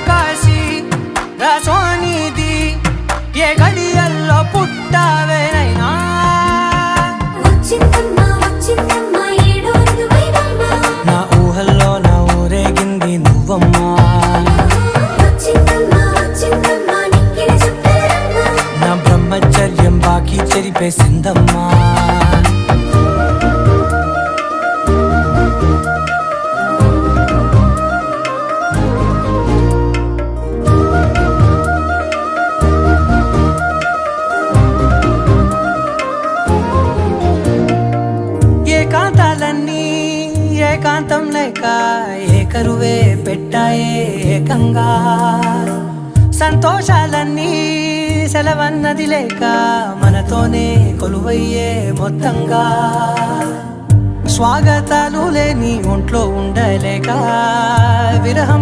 కాశీ రసోనిది ఏ గడియల్లో పుట్టావేనైనా నా ఊహల్లో నా ఊరేగింది నువ్వమ్మా నా బ్రహ్మచర్యం బాకీ చెరిపేసిందమ్మా ఏకాంతాలన్నీ ఏకాంతం లేక ఏకరువే పెట్టాయే ఏకంగా సంతోషాలన్నీ సెలవన్నది లేక మనతోనే కొలువయ్యే మొత్తంగా స్వాగతాలు లేని ఒంట్లో ఉండలేక విరహం